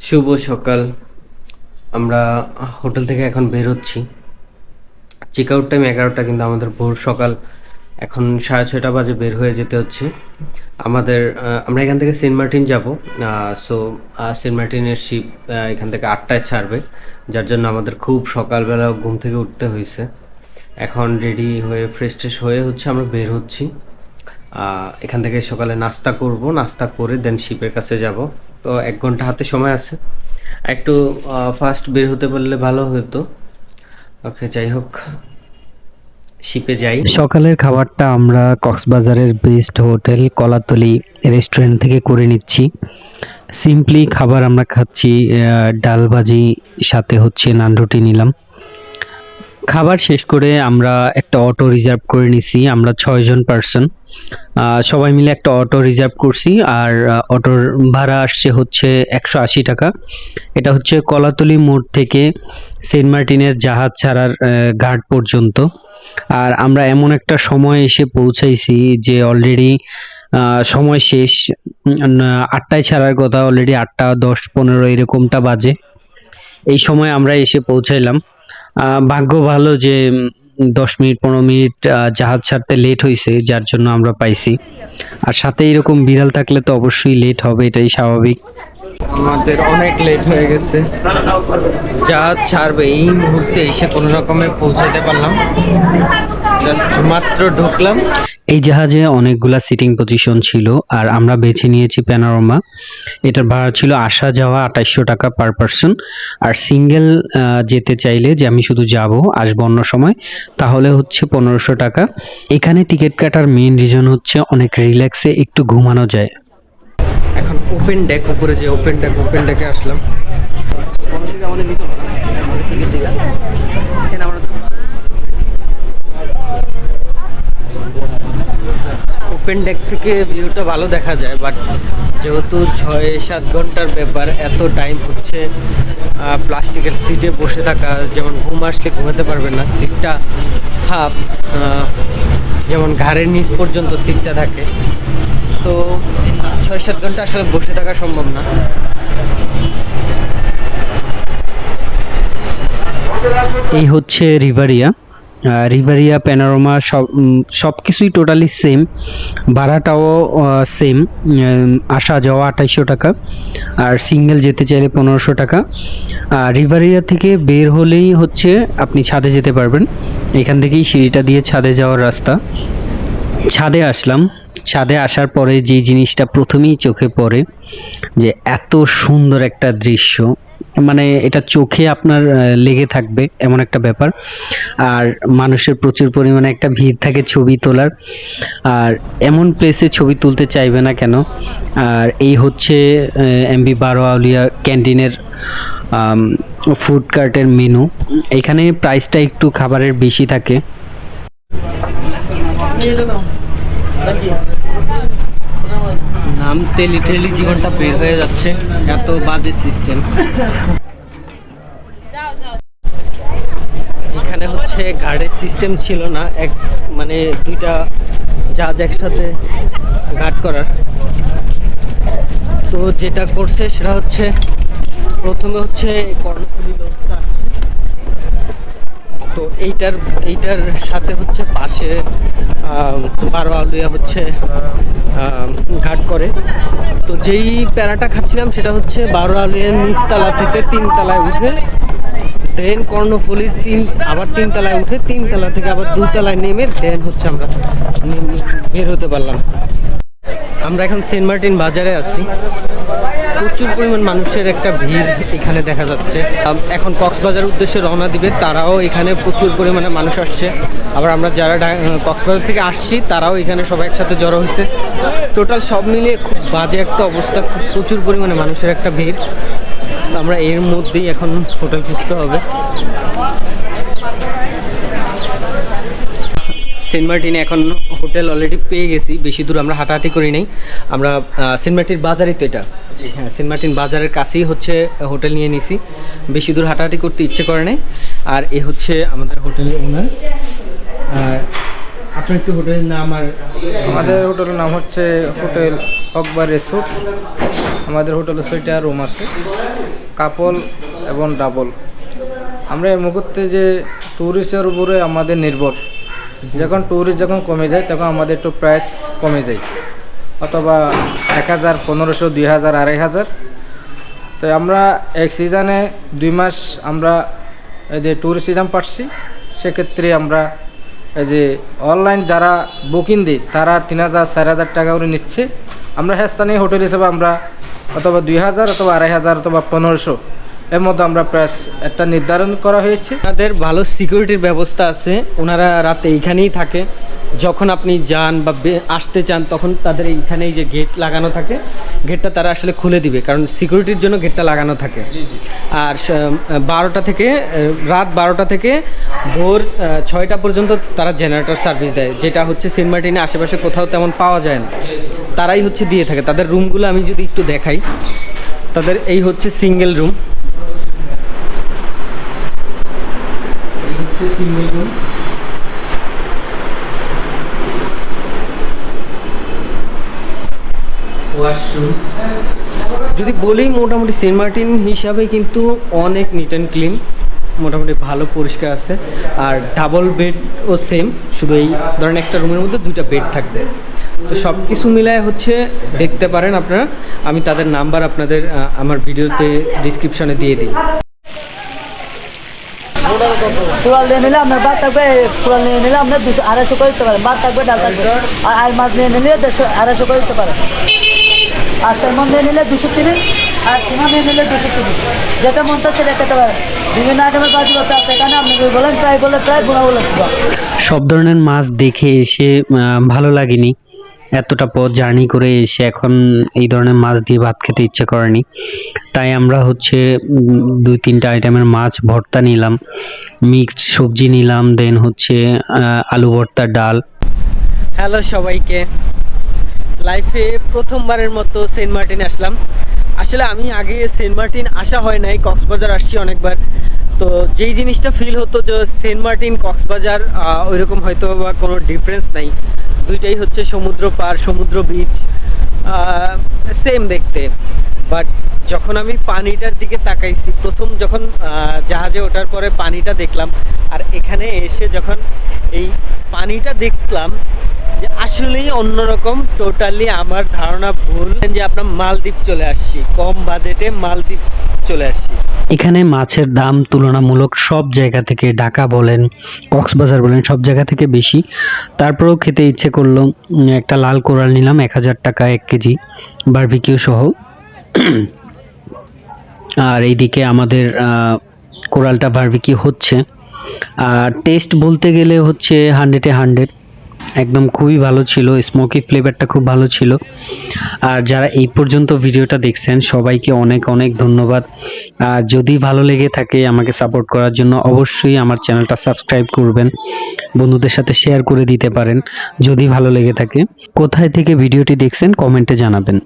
শুভ সকাল। আমরা হোটেল থেকে এখন বের হচ্ছি। চেক আউট টাইম 11টা, কিন্তু আমাদের ভোর সকাল এখন 6:30 বাজে বের হয়ে যেতে হচ্ছে আমাদের। আমরা এখান থেকে সেন্ট মার্টিন যাব। সো সেন্ট মার্টিনের শিপ এখান থেকে 8টায় ছাড়বে, যার জন্য আমাদের খুব সকালবেলা ঘুম থেকে উঠতে হয়েছে। এখন রেডি হয়ে ফ্রেশ ট্রেশ হয়ে আমরা বের হচ্ছি। এখান থেকে সকালে নাস্তা করব, নাস্তা করে দেন শিপের কাছে যাব। তো 1 ঘন্টা হাতে সময় আছে, একটু ফাস্ট বের হতে পারলে ভালো হতো। ওকে, যাই হোক, শিপে যাই। সকালের খাবারটা আমরা কক্সবাজারের বেস্ট হোটেল কলাতলি রেস্টুরেন্ট থেকে করে নিচ্ছি। সিম্পলি খাবার আমরা খাচ্ছি, ডাল ভাজি সাথে হচ্ছে নান রুটি নিলাম। খাবার শেষ করে আমরা একটা অটো রিজার্ভ করে নিছি। আমরা 6 জন পার্সন, সবাই মিলে একটা অটো রিজার্ভ করছি। আর অটোর ভাড়া আসছে হচ্ছে 180 টাকা। এটা হচ্ছে কলাতলি মোড় থেকে সেন্ট মার্টিনের জাহাজ ছাড়ার ঘাট পর্যন্ত। আর আমরা এমন একটা সময় এসে পৌঁছাইছি যে অলরেডি সময় শেষ। 8টায় ছাড়ার কথা, অলরেডি 8:10-15 এরকমটা বাজে। এই সময় আমরা এসে পৌঁছাইলাম। ভাগ্য ভালো যে 10 মিনিট 15 মিনিট জাহাজ ছাড়তে লেট হয়েছে, যার জন্য আমরা পাইছি। আর সাথে এরকম বিড়াল থাকলে তো অবশ্যই লেট হবে, এটাই স্বাভাবিক। আমাদের অনেক লেট হয়ে গেছে, জাহাজ ছাড়বে এই মুহূর্তে এসে কোনো রকমে পৌঁছাতে পারলাম। জাস্ট মাত্র ঢুকলাম। এই জাহাজে অনেকগুলা সিটিং পজিশন ছিল, আর আমরা বেছে নিয়েছি প্যানোরামা। এটার ভাড়া ছিল আসা যাওয়া 2800 টাকা পার পার্সন। আর সিঙ্গেল যেতে চাইলে, যে আমি শুধু যাব আসবো অন্য সময়, তাহলে হচ্ছে 1500 টাকা। এখানে টিকিট কাটার মেইন রিজন হচ্ছে অনেক রিল্যাক্সে একটু ঘুমানো যায়। এখন ওপেন ডেক, উপরে যে ওপেন ডেকে আসলাম। ওপেন ডেক থেকে ভিউটা ভালো দেখা যায়, বাট যেহেতু 6-7 ঘন্টার ব্যাপার, এত টাইম হচ্ছে প্লাস্টিকের সিটে বসে থাকা, যেমন ঘুম আসলে ঘুমাতে পারবেন না। সিটটা হাফ, যেমন ঘাড়ের নিচ পর্যন্ত সিটটা থাকে। তো 6-7 ঘন্টা আসলে বসে থাকা সম্ভব না। এই হচ্ছে রিভারিয়া। রিভারিয়া প্যানোরামা সব কিছুই টোটালি সেম, ভাড়াটাও সেম। আসা যাওয়া 2800 টাকা, আর সিঙ্গেল যেতে চাইলে 1500 টাকা। রিভারিয়া থেকে বের হলেই হচ্ছে আপনি ছাদে যেতে পারবেন। এখান থেকেই সিঁড়িটা দিয়ে ছাদে যাওয়ার রাস্তা। ছাদে আসলাম। ছাদে আসার পরে যে জিনিসটা প্রথমেই চোখে পড়ে, যে এত সুন্দর একটা দৃশ্য, মানে এটা চোখে আপনার লেগে থাকবে এমন একটা ব্যাপার। আর মানুষের প্রচুর পরিমাণে একটা ভিড় থাকে ছবি তোলার, আর এমন প্লেসে ছবি তুলতে চাইবে না কেন। আর এই হচ্ছে এমবি 12 আউলিয়া ক্যান্টিনের ফুড কার্টের মেনু। এখানে প্রাইসটা একটু খাবারের বেশি থাকে। নামতে লিটারেলি জীবনটা বের হয়ে যাচ্ছে, এত বাজে সিস্টেম। এখানে হচ্ছে গার্ডের সিস্টেম ছিল না, মানে দুইটা জাহাজ একসাথে গার্ড করার। তো যেটা করছে সেটা হচ্ছে, প্রথমে হচ্ছে কর্ণফুলী লঞ্চটা আসছে। তো এইটার সাথে হচ্ছে পাশে 12 আউলিয়া হচ্ছে ঘাট করে। তো যেই প্যারাটা খাচ্ছিলাম সেটা হচ্ছে 12 আউলিয়ার নিচতলা থেকে 3 তলায় উঠে, দেন কর্ণফুলীর আবার 3 তলায় উঠে 3 তলা থেকে আবার 2 তলায় নেমে দেন হচ্ছে আমরা বের হতে পারলাম। আমরা এখন সেন্ট মার্টিন বাজারে আছি। প্রচুর পরিমাণ মানুষের একটা ভিড় এখানে দেখা যাচ্ছে। এখন কক্সবাজার উদ্দেশ্যে রওনা দিবে, তারাও এখানে প্রচুর পরিমাণে মানুষ আসছে। আবার আমরা যারা কক্সবাজার থেকে আসছি তারাও এখানে সবাই একসাথে জড়ো হয়েছে। টোটাল সব মিলিয়ে খুব বাজে একটা অবস্থা, খুব প্রচুর পরিমাণে মানুষের একটা ভিড়। আমরা এর মধ্যেই এখন হোটেল খুঁজতে হবে। সেন্ট মার্টিনে এখন হোটেল অলরেডি পেয়ে গেছি, বেশি দূর আমরা হাঁটাহাঁটি করি নাই। আমরা সেন্ট মার্টিন বাজারই তো এটা, হ্যাঁ, সেন্ট মার্টিন বাজারের কাছেই হচ্ছে হোটেল নিয়ে নিছি, বেশি দূর হাঁটাহাঁটি করতে ইচ্ছে করে নাই। আর এ হচ্ছে আমাদের হোটেলের ওনার। আর আপনার একটু হোটেলের নাম? আর আমাদের হোটেলের নাম হচ্ছে হোটেল অকবর রিসোর্ট। আমাদের হোটেলে 6টা রুম আছে, কাপল এবং ডাবল। আমরা এই মুহূর্তে যে ট্যুরিস্টের উপরে আমাদের নির্ভর, যখন ট্যুরিস্ট যখন কমে যায় তখন আমাদের একটু প্রাইস কমে যায়, অথবা 1000, 1500, 2000, 2500। তো আমরা এক সিজনে 2 মাস আমরা এই যে ট্যুরিস্ট সিজন পাচ্ছি, সেক্ষেত্রে আমরা এই যে অনলাইন যারা বুকিং দিই তারা 3000, 4000 টাকা করে নিচ্ছে। আমরা স্থানীয় হোটেল হিসেবে আমরা অথবা 2000, অথবা 2500, অথবা 1500 এর মধ্যে আমরা প্রাইস একটা নির্ধারণ করা হয়েছে। ওনাদের ভালো সিকিউরিটির ব্যবস্থা আছে, ওনারা রাতে এইখানেই থাকে। যখন আপনি যান বা আসতে চান তখন তাদের এইখানেই যে গেট লাগানো থাকে, গেটটা তারা আসলে খুলে দিবে, কারণ সিকিউরিটির জন্য গেটটা লাগানো থাকে। আর 12টা থেকে রাত 12টা থেকে ভোর 6টা পর্যন্ত তারা জেনারেটর সার্ভিস দেয়, যেটা হচ্ছে সেন্ট মার্টিনে আশেপাশে কোথাও তেমন পাওয়া যায় না, তারাই হচ্ছে দিয়ে থাকে। তাদের রুমগুলো আমি যদি একটু দেখাই, তাদের এই হচ্ছে single room, single room. Washroom যদি বলি, মোটামুটি সেন্ট মার্টিন হিসাবে কিন্তু অনেক নিট অ্যান্ড ক্লিন, মোটামুটি ভালো পরিষ্কার আছে। আর ডাবল বেডও সেম, শুধু এই ধরেন একটা রুমের মধ্যে 2টা বেড থাকবে। তো সব কিছু মিলায় হচ্ছে দেখতে পারেন আপনারা। আমি তাদের নাম্বার আপনাদের আমার ভিডিওতে ডিসক্রিপশনে দিয়ে দিই। কুড়াল নিয়ে নিলে আপনার ভাত থাকবে, কুড়াল নিয়ে নিলে আপনার 200-250 করে দিতে পারেন, ভাত থাকবে, ডাল থাকবে। আর মাছ নিয়ে নিলে 150-250 করে দিতে পারেন। আর স্যালমন নিয়ে নিলে 230, আর কিমা নিয়ে নিলে 230, যেটা মন চায় সেটা খেতে পারেন। বিভিন্ন আইটেমের বাজি করতে আছে এখানে, আপনি বলেন ট্রাই বলে ট্রাই, বোনা বলে সব ধরনের মাছ দেখে এসে ভালো লাগেনি, এতটা পথ জার্নি করে এসে এখন এই ধরনের মাছ দিয়ে ভাত খেতে ইচ্ছে করেনি। তাই আমরা হচ্ছে 2-3টা আইটেমের মাছ ভর্তা নিলাম, মিক্সড সবজি নিলাম, দেন হচ্ছে আলু ভর্তা, ডাল। হ্যালো সবাইকে, লাইফে প্রথমবারের মতো সেন্ট মার্টিন আসলাম। আসলে আমি আগে সেন্ট মার্টিন আসা হয় নাই, কক্সবাজার আসছি অনেকবার। তো যেই জিনিসটা ফিল হতো যে সেন্ট মার্টিন কক্সবাজার ওইরকম হয়তো বা কোনো ডিফারেন্স নাই, দুইটাই হচ্ছে সমুদ্র পার, সমুদ্র বিচ, সেম দেখতে। বাট যখন আমি পানিটার দিকে তাকাইছি, প্রথম যখন জাহাজে ওঠার পরে পানিটা দেখলাম, আর এখানে এসে যখন এই পানিটা দেখলাম, যে আসলেই অন্যরকম, টোটালি আমার ধারণা ভুল যে আপনার মালদ্বীপ চলে আসছি, কম বাজেটে মালদ্বীপ চলে আসছি। এখানে মাছের দাম তুলনামূলক সব জায়গা থেকে, ঢাকা বলেন, কক্সবাজার বলেন, সব জায়গা থেকে বেশি। তারপরেও খেতে ইচ্ছে করলো, একটা লাল কোরাল নিলাম 1000 টাকা 1 কেজি, বারবিকিউ সহ। আর এইদিকে আমাদের কোরালটা বারবিকিউ হচ্ছে। আর টেস্ট বলতে গেলে হচ্ছে 100-এ 100, একদম খুবই ভালো ছিল, স্মোকি ফ্লেভারটা খুব ভালো ছিল। আর যারা এই পর্যন্ত ভিডিওটা দেখছেন সবাইকে অনেক অনেক ধন্যবাদ। আর যদি ভালো লেগে থাকে আমাকে সাপোর্ট করার জন্য অবশ্যই আমার চ্যানেলটা সাবস্ক্রাইব করবেন, বন্ধুদের সাথে শেয়ার করে দিতে পারেন যদি ভালো লেগে থাকে। কোথায় থেকে ভিডিওটি দেখছেন কমেন্টে জানাবেন।